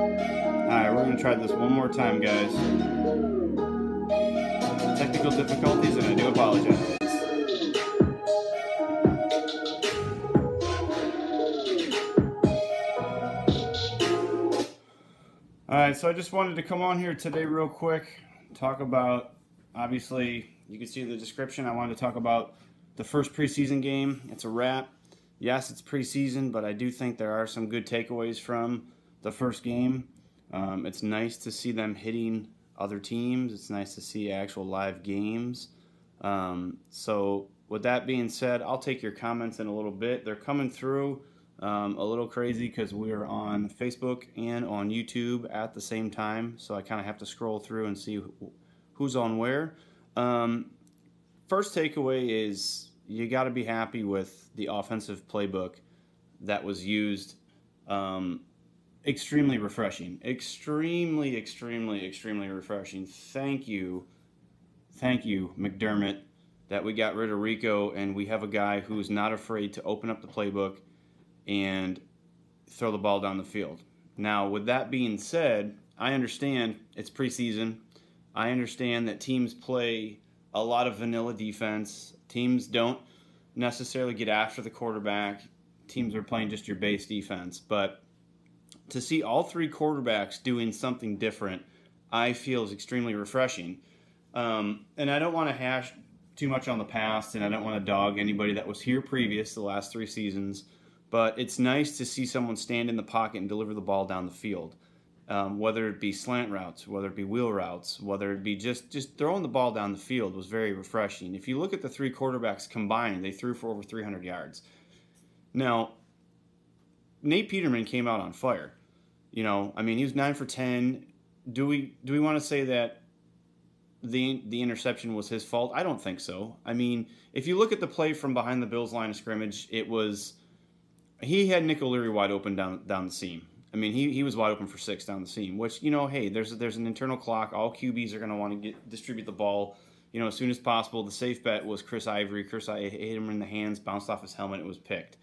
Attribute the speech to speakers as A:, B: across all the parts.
A: Alright, we're going to try this one more time, guys. Technical difficulties, and I do apologize. Alright, so I just wanted to come on here today real quick, talk about, obviously, you can see in the description, I wanted to talk about the first preseason game. It's a wrap. Yes, it's preseason, but I do think there are some good takeaways from the first game. It's nice to see them hitting other teams. It's nice to see actual live games. So with that being said, I'll take your comments in a little bit. They're coming through a little crazy because we're on Facebook and on YouTube at the same time. So I kind of have to scroll through and see who's on where. First takeaway is you got to be happy with the offensive playbook that was used. Extremely refreshing. Extremely refreshing. Thank you, McDermott, that we got rid of Rico and we have a guy who's not afraid to open up the playbook and throw the ball down the field. Now, with that being said, I understand it's preseason. I understand that teams play a lot of vanilla defense. Teams don't necessarily get after the quarterback. Teams are playing just your base defense. But to see all three quarterbacks doing something different, I feel is extremely refreshing. And I don't want to hash too much on the past, and I don't want to dog anybody that was here previous the last 3 seasons. But it's nice to see someone stand in the pocket and deliver the ball down the field. Whether it be slant routes, whether it be wheel routes, whether it be just throwing the ball down the field was very refreshing. If you look at the 3 quarterbacks combined, they threw for over 300 yards. Now, Nate Peterman came out on fire. You know, I mean, he was 9 for 10. Do we want to say that the interception was his fault? I don't think so. I mean, if you look at the play from behind the Bills' line of scrimmage, he had Nick O'Leary wide open down the seam. I mean, he was wide open for 6 down the seam, which, you know, hey, there's an internal clock. All QBs are going to want to distribute the ball, you know, as soon as possible. The safe bet was Chris Ivory. Chris hit him in the hands, bounced off his helmet, it was picked.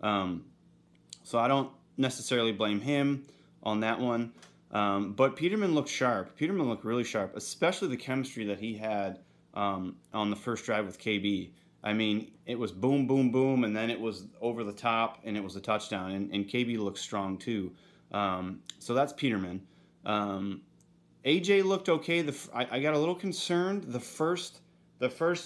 A: So I don't necessarily blame him on that one. But Peterman looked sharp. Peterman looked really sharp, especially the chemistry that he had on the first drive with KB. I mean, it was boom, boom, boom, and then it was over the top, and it was a touchdown. And KB looked strong too. So that's Peterman. AJ looked okay. I got a little concerned the first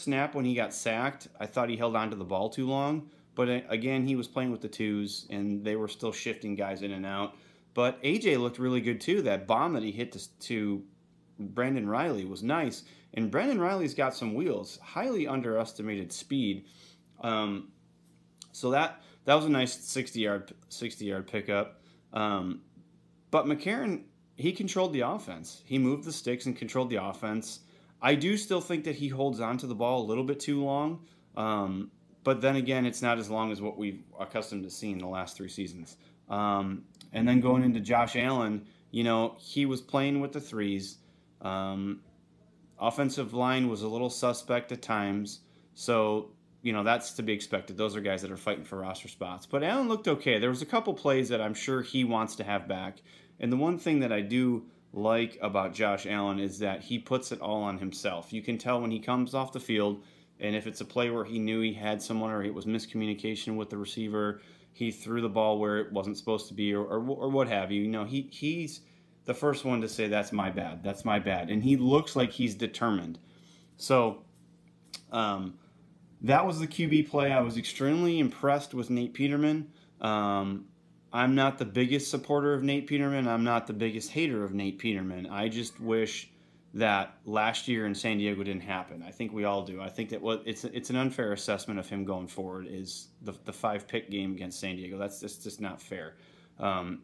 A: snap when he got sacked. I thought he held on to the ball too long. But again, he was playing with the twos, and they were still shifting guys in and out. But AJ looked really good too. That bomb that he hit to Brandon Riley was nice. And Brandon Riley's got some wheels, highly underestimated speed. So that was a nice 60-yard pickup. But McCarron, he controlled the offense. He moved the sticks and controlled the offense. I do still think that he holds on to the ball a little bit too long. But then again, it's not as long as what we've accustomed to seeing the last 3 seasons. And then going into Josh Allen, you know, he was playing with the threes. Offensive line was a little suspect at times. So, you know, that's to be expected. Those are guys that are fighting for roster spots. But Allen looked okay. There was a couple plays that I'm sure he wants to have back. And the one thing that I do like about Josh Allen is that he puts it all on himself. You can tell when he comes off the field, and if it's a play where he knew he had someone or it was miscommunication with the receiver, he threw the ball where it wasn't supposed to be or what have you. You know, he's the first one to say, that's my bad. That's my bad. And he looks like he's determined. So that was the QB play. I was extremely impressed with Nate Peterman. I'm not the biggest supporter of Nate Peterman. I'm not the biggest hater of Nate Peterman. I just wish that last year in San Diego didn't happen. I think we all do. I think that it's an unfair assessment of him going forward is the 5-pick game against San Diego. That's just not fair.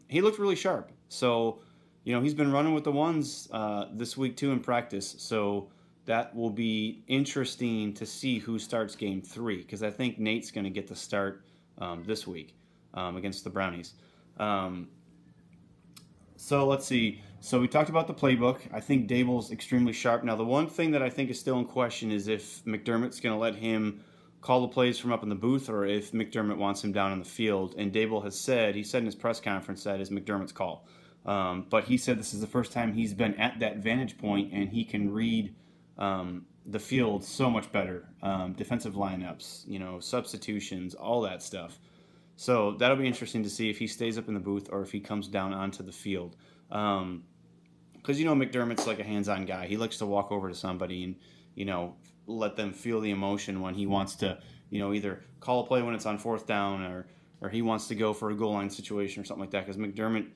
A: He looked really sharp. So, you know, he's been running with the ones this week too in practice. So that will be interesting to see who starts game 3 because I think Nate's going to get the start this week against the Brownies. So let's see. So we talked about the playbook. I think Dable's extremely sharp. Now, the one thing that I think is still in question is if McDermott's going to let him call the plays from up in the booth or if McDermott wants him down in the field. And Dable has said, he said in his press conference that is McDermott's call. But he said this is the first time he's been at that vantage point, and he can read the field so much better. Defensive lineups, substitutions, all that stuff. So that'll be interesting to see if he stays up in the booth or if he comes down onto the field. Because McDermott's like a hands-on guy. He likes to walk over to somebody and let them feel the emotion when he wants to either call a play when it's on fourth down or he wants to go for a goal line situation or something like that. Because McDermott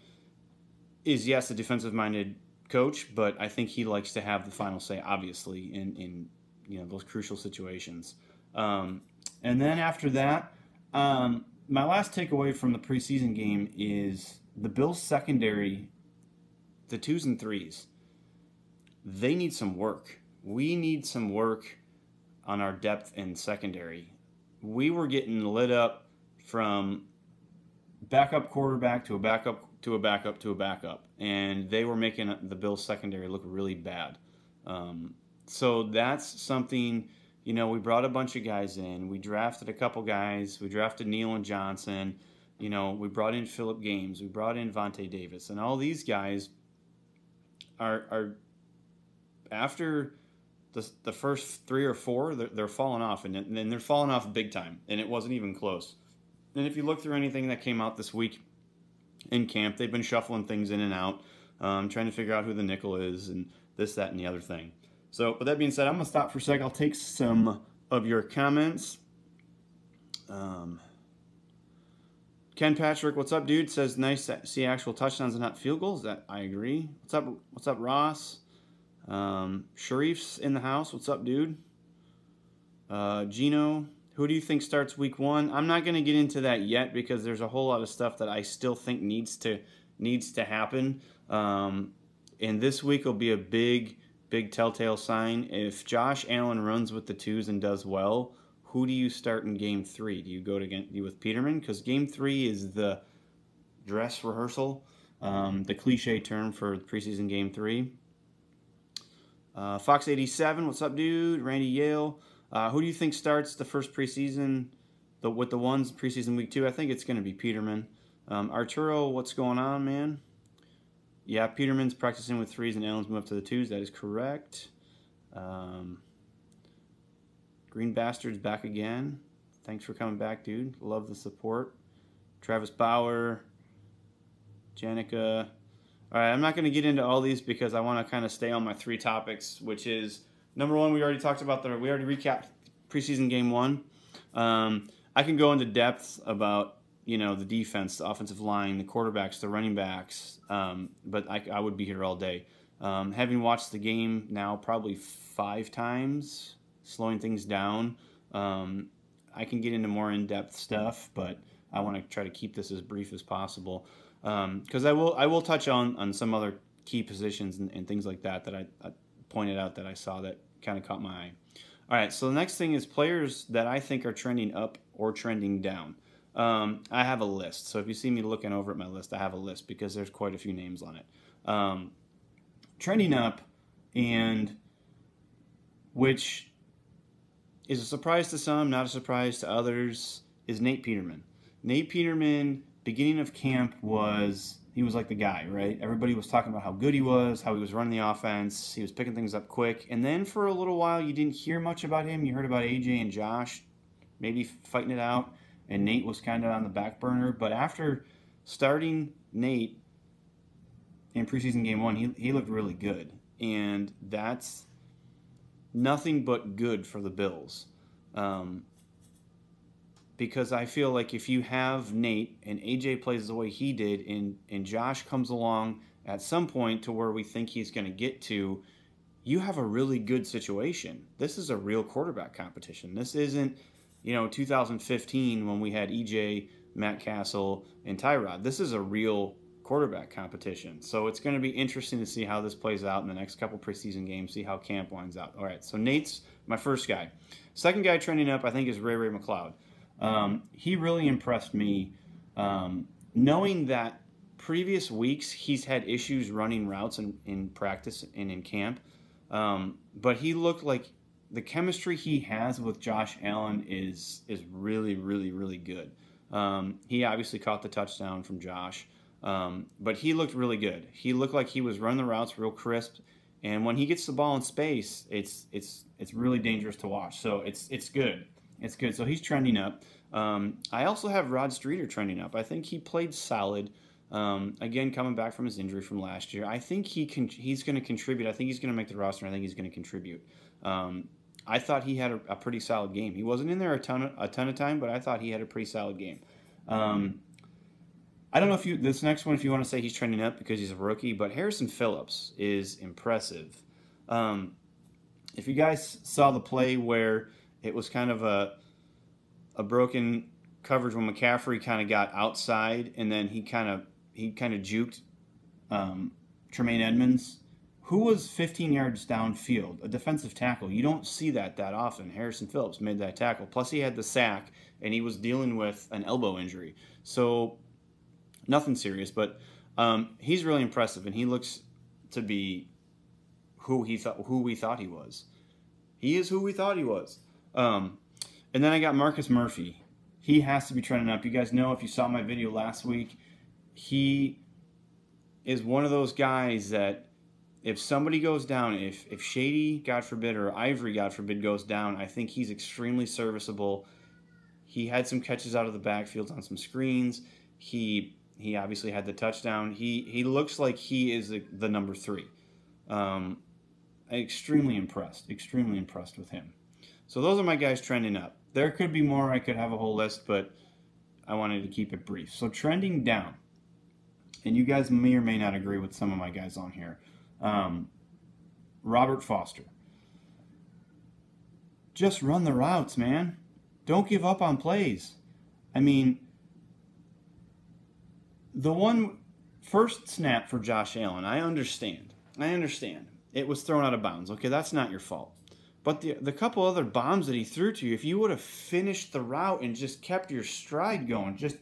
A: is, yes, a defensive-minded coach, but I think he likes to have the final say, obviously, in those crucial situations. And then after that, my last takeaway from the preseason game is the Bills secondary, the 2s and 3s. They need some work. We need some work on our depth in secondary. We were getting lit up from backup quarterback to a backup to a backup to a backup, and they were making the Bills secondary look really bad. So that's something, we brought a bunch of guys in. We drafted a couple guys. We drafted Neal and Johnson. We brought in Phillip Gaines. We brought in Vontae Davis. And all these guys are after the first 3 or 4, they're falling off, and they're falling off big time, and it wasn't even close. And if you look through anything that came out this week in camp, they've been shuffling things in and out, trying to figure out who the nickel is and this, that, and the other thing. So with that being said, I'm going to stop for a sec. I'll take some of your comments. Ken Patrick, what's up, dude? Says nice to see actual touchdowns and not field goals. That I agree. What's up, Ross? Sharif's in the house. What's up, dude? Gino, who do you think starts week 1? I'm not going to get into that yet because there's a whole lot of stuff that I still think needs to happen. And this week will be a big telltale sign. If Josh Allen runs with the 2s and does well, who do you start in game 3? Do you go with Peterman? Because game 3 is the dress rehearsal, the cliche term for preseason game 3. Fox87, what's up, dude? Randy Yale. Who do you think starts the first preseason with the ones preseason week 2? I think it's going to be Peterman. Arturo, what's going on, man? Yeah, Peterman's practicing with 3s and Allen's moved up to the 2s. That is correct. Green Bastard's back again. Thanks for coming back, dude. Love the support. Travis Bauer. Janica. All right, I'm not going to get into all these because I want to kind of stay on my 3 topics, which is, number 1, we already talked about we already recapped preseason game 1. I can go into depth about, the defense, the offensive line, the quarterbacks, the running backs, but I would be here all day. Having watched the game now probably 5 times, slowing things down, I can get into more in-depth stuff, but I want to try to keep this as brief as possible. Because I will touch on some other key positions and things like that I pointed out that I saw that kind of caught my eye. All right, so the next thing is players that I think are trending up or trending down. I have a list. So if you see me looking over at my list, I have a list because there's quite a few names on it. Trending up, and which is a surprise to some, not a surprise to others, is Nate Peterman. Nate Peterman, beginning of camp, he was like the guy, right? Everybody was talking about how good he was, how he was running the offense, he was picking things up quick. And then for a little while, you didn't hear much about him. You heard about AJ and Josh maybe fighting it out, and Nate was kind of on the back burner. But after starting Nate in preseason game 1, he looked really good. And that's nothing but good for the Bills. Because I feel like if you have Nate and AJ plays the way he did and Josh comes along at some point to where we think he's going to get to, you have a really good situation. This is a real quarterback competition. This isn't, 2015 when we had EJ, Matt Castle, and Tyrod. This is a real quarterback competition. So it's going to be interesting to see how this plays out in the next couple preseason games, see how camp winds out. All right, so Nate's my first guy. Second guy trending up, I think, is Ray McLeod. He really impressed me, knowing that previous weeks he's had issues running routes in practice and in camp, but he looked like the chemistry he has with Josh Allen is really, really, really good. He obviously caught the touchdown from Josh. But he looked really good. He looked like he was running the routes real crisp, and when he gets the ball in space, it's really dangerous to watch. So it's good. It's good. So he's trending up. I also have Rod Streeter trending up. I think he played solid. Again, coming back from his injury from last year, I think he's going to contribute. I think he's going to make the roster. I think he's going to contribute. I thought he had a pretty solid game. He wasn't in there a ton of time, but I thought he had a pretty solid game. I don't know if this next one, if you want to say he's trending up because he's a rookie, but Harrison Phillips is impressive. If you guys saw the play where it was kind of a broken coverage when McCaffrey kind of got outside and then he kind of juked Tremaine Edmonds, who was 15 yards downfield, a defensive tackle. You don't see that often. Harrison Phillips made that tackle. Plus he had the sack and he was dealing with an elbow injury. So nothing serious, but he's really impressive, and he looks to be who we thought he was. He is who we thought he was. And then I got Marcus Murphy. He has to be trending up. You guys know, if you saw my video last week, he is one of those guys that if somebody goes down, if Shady, God forbid, or Ivory, God forbid, goes down, I think he's extremely serviceable. He had some catches out of the backfield on some screens. He obviously had the touchdown. He looks like he is the number 3. Extremely impressed with him. So those are my guys trending up. There could be more. I could have a whole list, but I wanted to keep it brief. So trending down, and you guys may or may not agree with some of my guys on here. Robert Foster. Just run the routes, man. Don't give up on plays. I mean, the one first snap for Josh Allen, I understand. It was thrown out of bounds. Okay, that's not your fault. But the couple other bombs that he threw to you, if you would have finished the route and just kept your stride going, just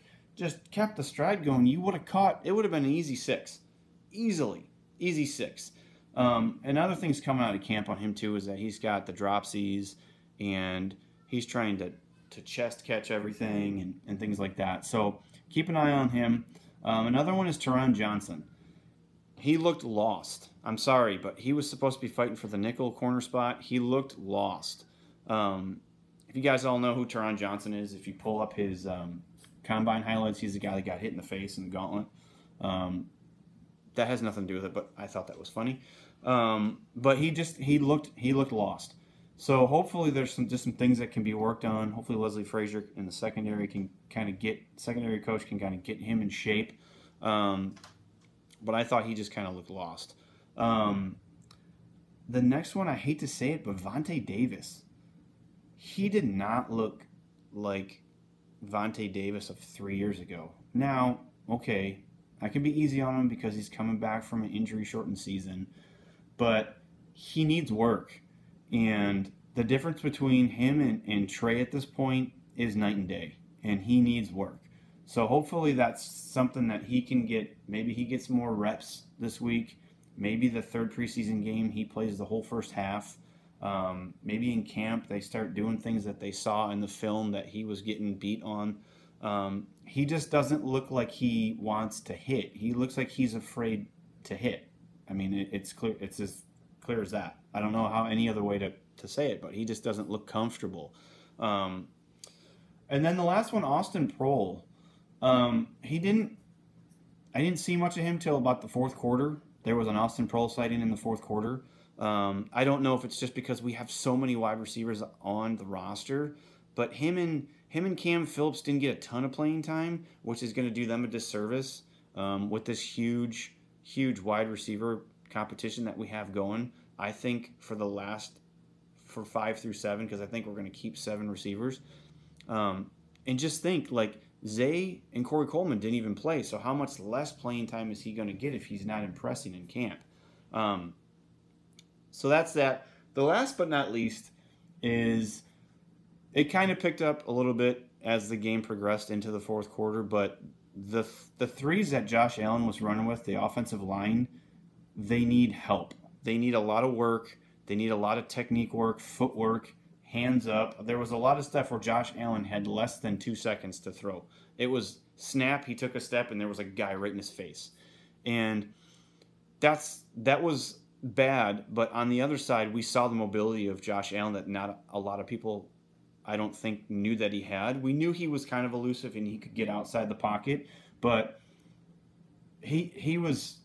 A: kept the stride going, you would have caught, it would have been an easy 6. Easy 6. And other things coming out of camp on him too is that he's got the dropsies and he's trying to chest catch everything and things like that. So keep an eye on him. Another one is Taron Johnson. He looked lost. I'm sorry, but he was supposed to be fighting for the nickel corner spot. He looked lost. If you guys all know who Taron Johnson is, if you pull up his combine highlights, he's the guy that got hit in the face in the gauntlet. That has nothing to do with it, but I thought that was funny. But he looked lost. So hopefully there's some things that can be worked on. Hopefully Leslie Frazier in the secondary secondary coach can kind of get him in shape. But I thought he just kind of looked lost. The next one, I hate to say it, but Vontae Davis. He did not look like Vontae Davis of 3 years ago. Now, okay, I can be easy on him because he's coming back from an injury-shortened season, but he needs work. And the difference between him and Trey at this point is night and day, and he needs work. So hopefully that's something that he can get. Maybe he gets more reps this week. Maybe the third preseason game he plays the whole first half. Maybe in camp they start doing things that they saw in the film that he was getting beat on. He just doesn't look like he wants to hit. He looks like he's afraid to hit. I mean, it's clear. It's as clear as that. I don't know how any other way to say it, but he just doesn't look comfortable. And then the last one, Austin Prohl. I didn't see much of him till about the fourth quarter. There was an Austin Prohl sighting in the fourth quarter. I don't know if it's just because we have so many wide receivers on the roster, but him and Cam Phillips didn't get a ton of playing time, which is going to do them a disservice with this huge wide receiver competition that we have going. I think for 5 through 7, because I think we're going to keep 7 receivers. And just think, like, Zay and Corey Coleman didn't even play, so how much less playing time is he going to get if he's not impressing in camp? So that's that. The last but not least is it kind of picked up a little bit as the game progressed into the fourth quarter, but the threes that Josh Allen was running with, the offensive line, they need help. They need a lot of work. They need a lot of technique work, footwork, hands up. There was a lot of stuff where Josh Allen had less than 2 seconds to throw. It was snap, he took a step, and there was a guy right in his face. And that was bad, but on the other side, we saw the mobility of Josh Allen that not a lot of people, I don't think, knew that he had. We knew he was kind of elusive and he could get outside the pocket, but he was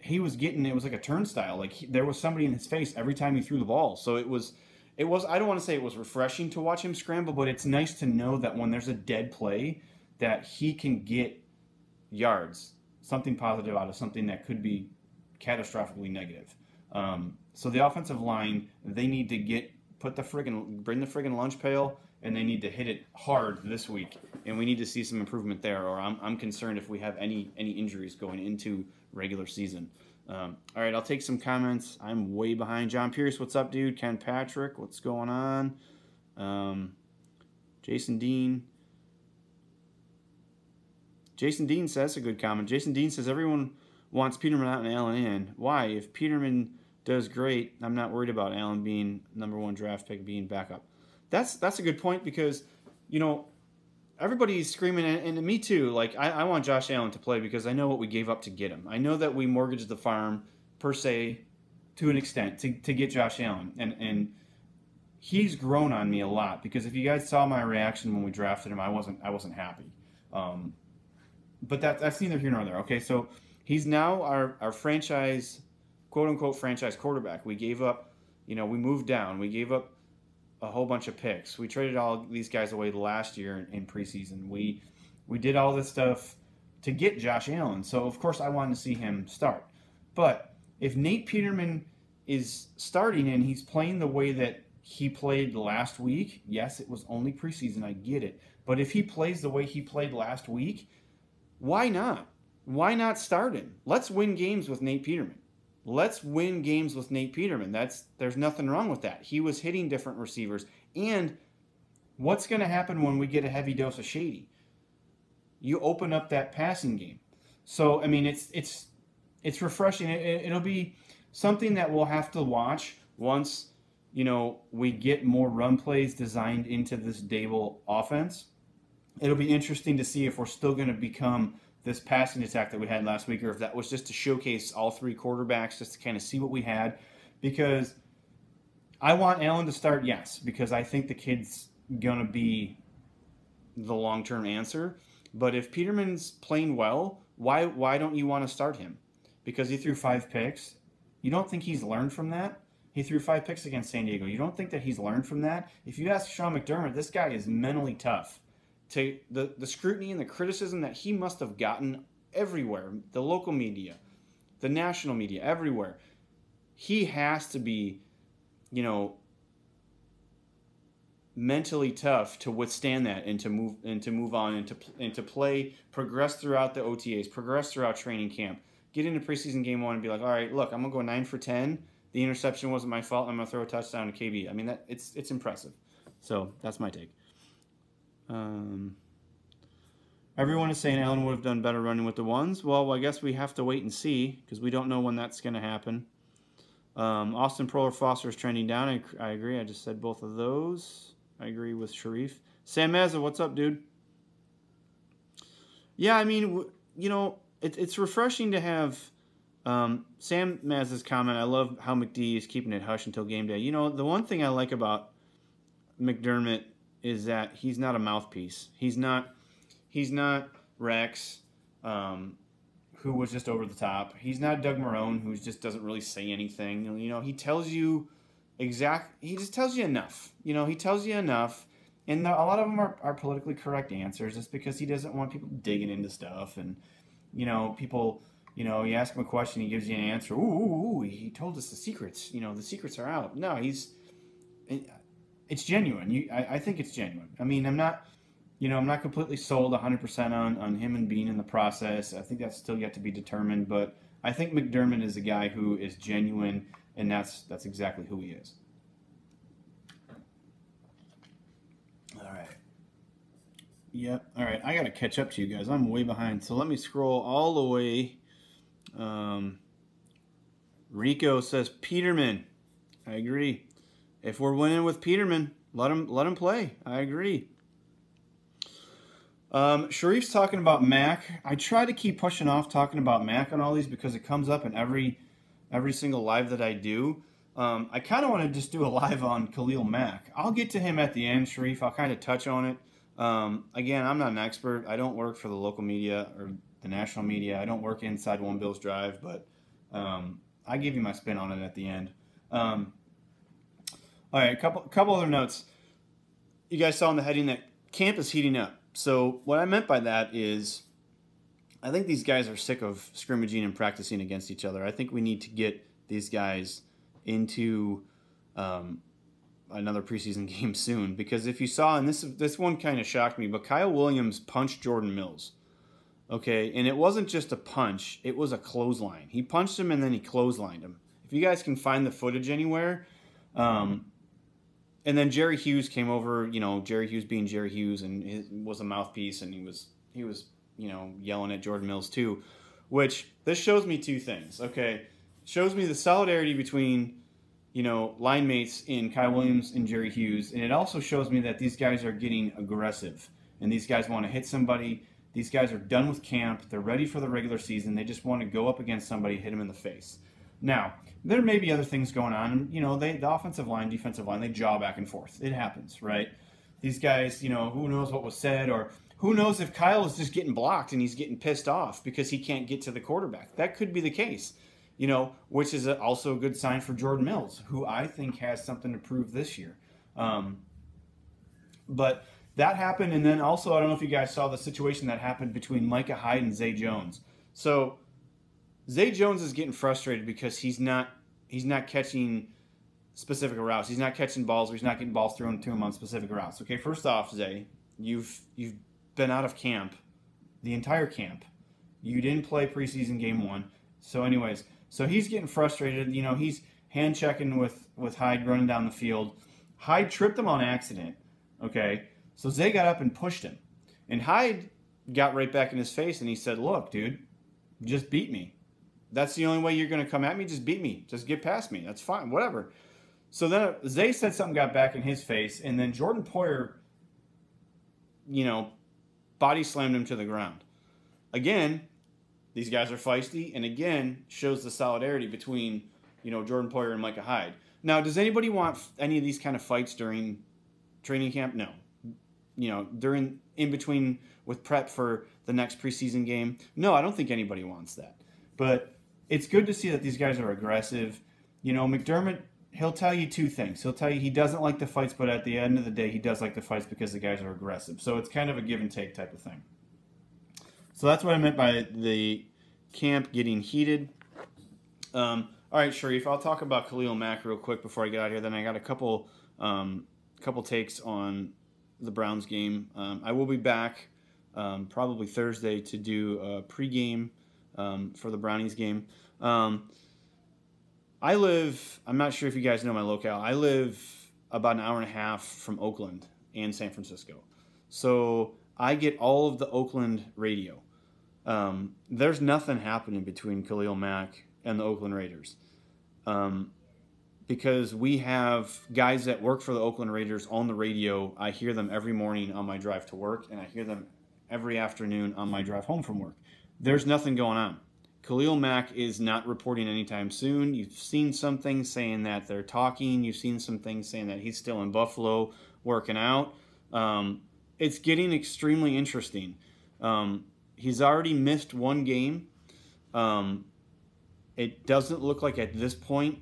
A: getting, it was like a turnstile. Like there was somebody in his face every time he threw the ball. So it was I don't want to say it was refreshing to watch him scramble, but it's nice to know that when there's a dead play that he can get yards, something positive out of something that could be catastrophically negative. So the offensive line, they need to bring the friggin' lunch pail, and they need to hit it hard this week. And we need to see some improvement there, or I'm concerned if we have any injuries going into regular season. All right, I'll take some comments. I'm way behind. John Pierce, what's up, dude? Ken Patrick, what's going on? Jason Dean. Jason Dean says a good comment. Jason Dean says everyone wants Peterman out and Allen in. Why? If Peterman does great, I'm not worried about Allen being #1 draft pick, being backup. That's a good point because, everybody's screaming, and me too. Like I want Josh Allen to play because I know what we gave up to get him. I know that we mortgaged the farm per se to an extent to get Josh Allen, and he's grown on me a lot because if you guys saw my reaction when we drafted him, I wasn't happy. But that's neither here nor there. Okay, so he's now our franchise, quote unquote franchise quarterback. We gave up, we moved down. We gave up a whole bunch of picks. We traded all these guys away last year in preseason. We did all this stuff to get Josh Allen. So of course I wanted to see him start. But if Nate Peterman is starting and he's playing the way that he played last week, yes, it was only preseason, I get it. But if he plays the way he played last week, why not? Why not start him? Let's win games with Nate Peterman. Let's win games with Nate Peterman. There's nothing wrong with that. He was hitting different receivers. And what's going to happen when we get a heavy dose of Shady? You open up that passing game. So, I mean, it's refreshing. It'll be something that we'll have to watch once, we get more run plays designed into this Dable offense. It'll be interesting to see if we're still going to become this passing attack that we had last week, or if that was just to showcase all three quarterbacks, just to kind of see what we had. Because I want Allen to start, yes, because I think the kid's going to be the long-term answer. But if Peterman's playing well, why don't you want to start him? Because he threw 5 picks. You don't think he's learned from that? He threw 5 picks against San Diego. You don't think that he's learned from that? If you ask Sean McDermott, this guy is mentally tough. To the scrutiny and the criticism that he must have gotten everywhere, the local media, the national media, everywhere, he has to be, mentally tough to withstand that and to move on and to play, progress throughout the OTAs, progress throughout training camp, get into preseason game 1 and be like, all right, look, I'm gonna go 9 for 10. The interception wasn't my fault. I'm gonna throw a touchdown to KB. I mean, it's impressive. So that's my take. Everyone is saying Allen would have done better running with the ones. Well, I guess we have to wait and see because we don't know when that's going to happen. Austin Proler Foster is trending down. I agree. I just said both of those. I agree with Sharif. Sam Mazza, what's up, dude? Yeah, I mean, it's refreshing to have Sam Mazza's comment. I love how McD is keeping it hush until game day. The one thing I like about McDermott is that he's not a mouthpiece. He's not Rex, who was just over the top. He's not Doug Marrone, who just doesn't really say anything. He tells you he just tells you enough. He tells you enough, and a lot of them are politically correct answers just because he doesn't want people digging into stuff. And, people, you ask him a question, he gives you an answer. Ooh, he told us the secrets. The secrets are out. No, it's genuine. I think it's genuine. I mean, I'm not completely sold 100% on him and being in the process. I think that's still yet to be determined. But I think McDermott is a guy who is genuine, and that's exactly who he is. All right. Yep. All right. I got to catch up to you guys. I'm way behind. So let me scroll all the way. Rico says Peterman. I agree. If we're winning with Peterman, let him play. I agree. Sharif's talking about Mac. I try to keep pushing off talking about Mac on all these because it comes up in every single live that I do. I kind of want to just do a live on Khalil Mack. I'll get to him at the end, Sharif. I'll kind of touch on it. Again, I'm not an expert. I don't work for the local media or the national media. I don't work inside One Bills Drive, but I give you my spin on it at the end. All right, a couple other notes. You guys saw in the heading that camp is heating up. So what I meant by that is I think these guys are sick of scrimmaging and practicing against each other. I think we need to get these guys into another preseason game soon, because if you saw, and this one kind of shocked me, but Kyle Williams punched Jordan Mills. Okay, and it wasn't just a punch, it was a clothesline. He punched him and then he clotheslined him. If you guys can find the footage anywhere, and then Jerry Hughes came over, Jerry Hughes being Jerry Hughes, and was a mouthpiece, and he was yelling at Jordan Mills too, which this shows me two things. Okay, shows me the solidarity between line mates in Kyle Williams and Jerry Hughes, and it also shows me that these guys are getting aggressive, and these guys want to hit somebody. These guys are done with camp. They're ready for the regular season. They just want to go up against somebody, hit them in the face. Now, there may be other things going on. The offensive line, defensive line, they jaw back and forth. It happens, right? These guys, who knows what was said, or who knows if Kyle is just getting blocked and he's getting pissed off because he can't get to the quarterback. That could be the case, which is also a good sign for Jordan Mills, who I think has something to prove this year. But that happened, and then also, I don't know if you guys saw the situation that happened between Micah Hyde and Zay Jones. So Zay Jones is getting frustrated because he's not catching specific routes. He's not catching balls, or he's not getting balls thrown to him on specific routes. Okay, first off, Zay, you've been out of camp, the entire camp. You didn't play preseason game 1. So anyways, so he's getting frustrated. He's hand checking with Hyde running down the field. Hyde tripped him on accident. Okay, so Zay got up and pushed him, and Hyde got right back in his face, and he said, "Look, dude, just beat me. That's the only way you're going to come at me. Just beat me. Just get past me. That's fine. Whatever." So then Zay said something got back in his face, and then Jordan Poyer, body slammed him to the ground. Again, these guys are feisty, and again, shows the solidarity between, Jordan Poyer and Micah Hyde. Now, does anybody want any of these kind of fights during training camp? No. In between with prep for the next preseason game? No, I don't think anybody wants that. But it's good to see that these guys are aggressive. McDermott, he'll tell you two things. He'll tell you he doesn't like the fights, but at the end of the day, he does like the fights because the guys are aggressive. So it's kind of a give and take type of thing. So that's what I meant by the camp getting heated. All right, Sharif, I'll talk about Khalil Mack real quick before I get out of here. Then I got a couple takes on the Browns game. I will be back probably Thursday to do a pregame for the Brownies game. I'm not sure if you guys know my locale. I live about an hour and a half from Oakland and San Francisco. So I get all of the Oakland radio. There's nothing happening between Khalil Mack and the Oakland Raiders. Because we have guys that work for the Oakland Raiders on the radio. I hear them every morning on my drive to work, and I hear them every afternoon on my drive home from work. There's nothing going on. Khalil Mack is not reporting anytime soon. You've seen some things saying that they're talking. You've seen some things saying that he's still in Buffalo working out. It's getting extremely interesting. He's already missed one game. It doesn't look like at this point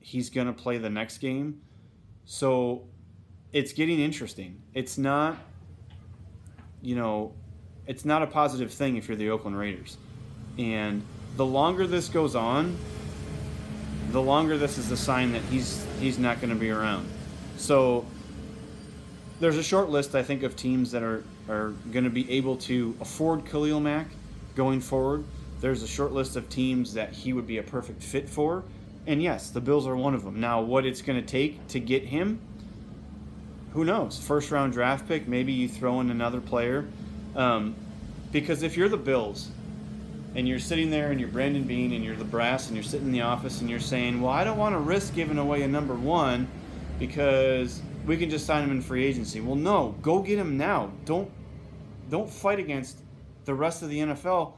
A: he's going to play the next game. So it's getting interesting. It's not, it's not a positive thing if you're the Oakland Raiders. And the longer this goes on, the longer this is a sign that he's not going to be around. So there's a short list, I think, of teams that are going to be able to afford Khalil Mack going forward. There's a short list of teams that he would be a perfect fit for. And yes, the Bills are one of them. Now, what it's going to take to get him, who knows? First-round draft pick, maybe you throw in another player. Because if you're the Bills and you're sitting there and you're Brandon Beane and you're the brass and you're sitting in the office and you're saying, well, I don't want to risk giving away a number 1 because we can just sign him in free agency. Well, no, go get him now. Don't don't fight against the rest of the NFL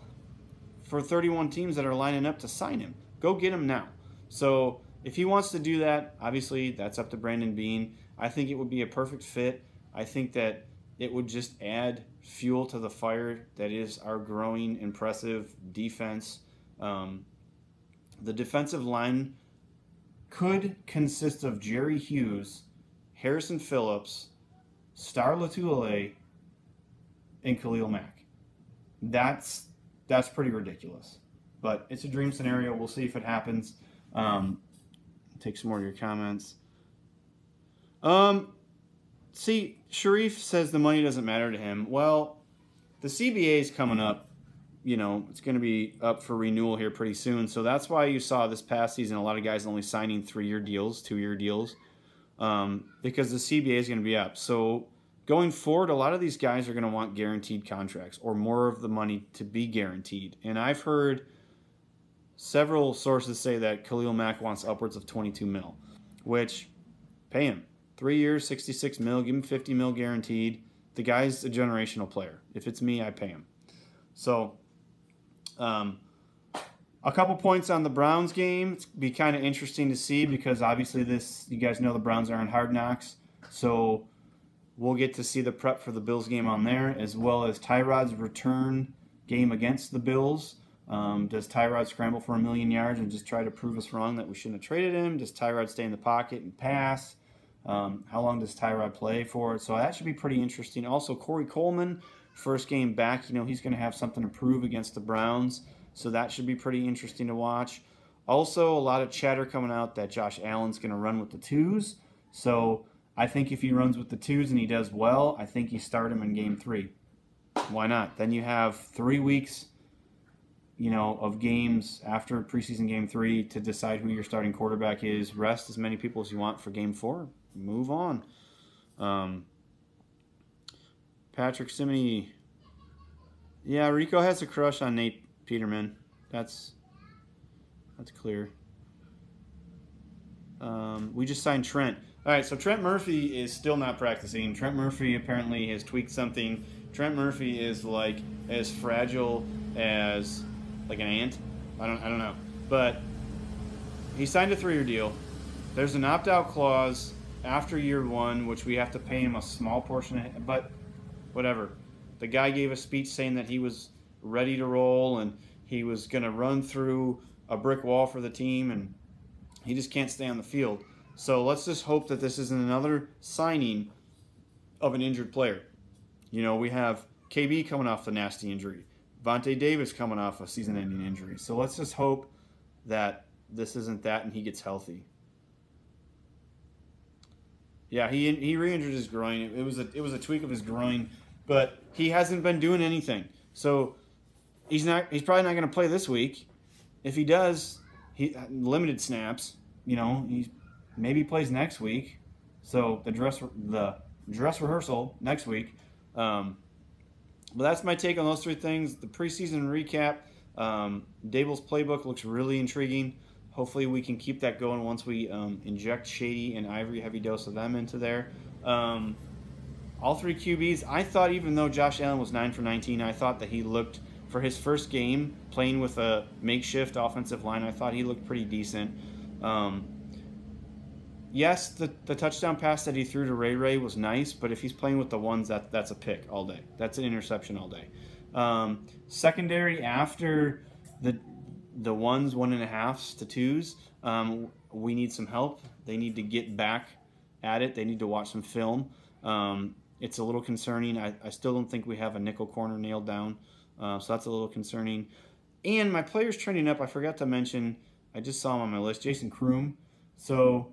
A: for 31 teams that are lining up to sign him. Go get him now. So if he wants to do that, obviously that's up to Brandon Beane. I think it would be a perfect fit. I think that it would just add fuel to the fire that is our growing, impressive defense. The defensive line could consist of Jerry Hughes, Harrison Phillips, Star Latulippe, and Khalil Mack. That's pretty ridiculous. But it's a dream scenario. We'll see if it happens. Take some more of your comments. See, Sharif says the money doesn't matter to him. Well, the CBA is coming up. You know, it's going to be up for renewal here pretty soon. So that's why you saw this past season a lot of guys only signing 3-year deals, 2-year deals, because the CBA is going to be up. So going forward, a lot of these guys are going to want guaranteed contracts or more of the money to be guaranteed. And I've heard several sources say that Khalil Mack wants upwards of 22 mil, which pay him. 3 years, 66 mil, give him 50 mil guaranteed. The guy's a generational player. If it's me, I pay him. So, a couple points on the Browns game. It's be kind of interesting to see because obviously you guys know the Browns are on Hard Knocks. So we'll get to see the prep for the Bills game on there, as well as Tyrod's return game against the Bills. Does Tyrod scramble for 1,000,000 yards and just try to prove us wrong that we shouldn't have traded him? Does Tyrod stay in the pocket and pass? How long does Tyrod play for? So that should be pretty interesting. Also, Corey Coleman, first game back, he's going to have something to prove against the Browns. So that should be pretty interesting to watch. Also, a lot of chatter coming out that Josh Allen's going to run with the twos. So I think if he runs with the twos and he does well, I think you start him in game 3. Why not? Then you have 3 weeks, of games after preseason game 3 to decide who your starting quarterback is. Rest as many people as you want for game 4. Move on. Patrick Simony. Yeah, Rico has a crush on Nate Peterman. That's clear. We just signed Trent. All right, so Trent Murphy is still not practicing. Trent Murphy apparently has tweaked something. Trent Murphy is like as fragile as like an ant. I don't know. But he signed a 3-year deal. There's an opt-out clause after year 1, which we have to pay him a small portion but whatever. The guy gave a speech saying that he was ready to roll and he was going to run through a brick wall for the team, and he just can't stay on the field. So let's just hope that this isn't another signing of an injured player. We have KB coming off the nasty injury. Vontae Davis coming off a season-ending injury. So let's just hope that this isn't that and he gets healthy. Yeah, he re-injured his groin. It was a tweak of his groin, but he hasn't been doing anything. So he's probably not going to play this week. If he does, he limited snaps. He maybe plays next week. So the dress rehearsal next week. But that's my take on those 3 things. The preseason recap. Dable's playbook looks really intriguing. Hopefully we can keep that going once we inject Shady and Ivory, heavy dose of them into there. All 3 QBs, I thought even though Josh Allen was 9 for 19, I thought that he looked, for his first game playing with a makeshift offensive line, I thought he looked pretty decent. Yes, the touchdown pass that he threw to Ray was nice, but if he's playing with the ones, that's a pick all day. That's an interception all day. Secondary after the ones, 1.5s to 2s, we need some help. They need to get back at it. They need to watch some film. It's a little concerning. I still don't think we have a nickel corner nailed down, so that's a little concerning. And my players trending up, I forgot to mention, I just saw him on my list, Jason Kroom. So,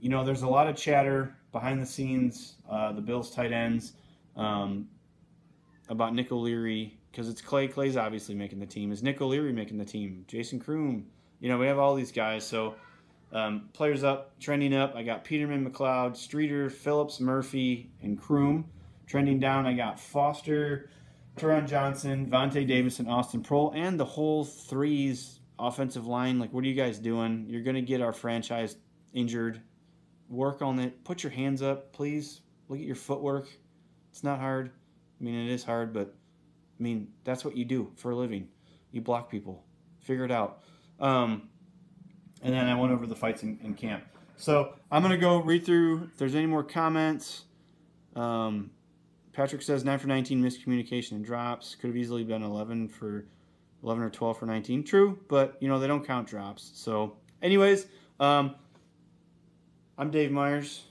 A: there's a lot of chatter behind the scenes, the Bills tight ends, about Nick O'Leary, because it's Clay. Clay's obviously making the team. Is Nick O'Leary making the team? Jason Kroom. We have all these guys. So players up, trending up. I got Peterman, McLeod, Streeter, Phillips, Murphy, and Kroom. Trending down, I got Foster, Teron Johnson, Vontae Davis, and Austin Prohl, and the whole 3s offensive line. Like, what are you guys doing? You're going to get our franchise injured. Work on it. Put your hands up, please. Look at your footwork. It's not hard. I mean, it is hard, but I mean, that's what you do for a living. You block people. Figure it out. And then I went over the fights in camp. So I'm going to go read through if there's any more comments. Patrick says 9 for 19 miscommunication and drops. Could have easily been 11 or 12 for 19. True, but they don't count drops. So anyways, I'm Dave Myers.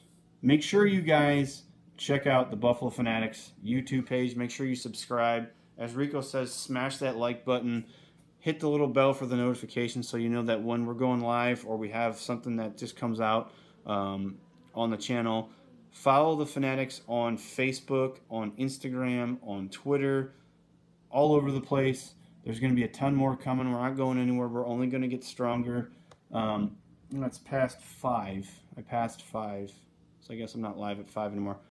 A: Make sure you guys check out the Buffalo Fanatics YouTube page. Make sure you subscribe. As Rico says, smash that like button. Hit the little bell for the notification so you know that when we're going live or we have something that just comes out on the channel. Follow the Fanatics on Facebook, on Instagram, on Twitter, all over the place. There's going to be a ton more coming. We're not going anywhere. We're only going to get stronger. It's past 5. I passed 5, so I guess I'm not live at 5 anymore.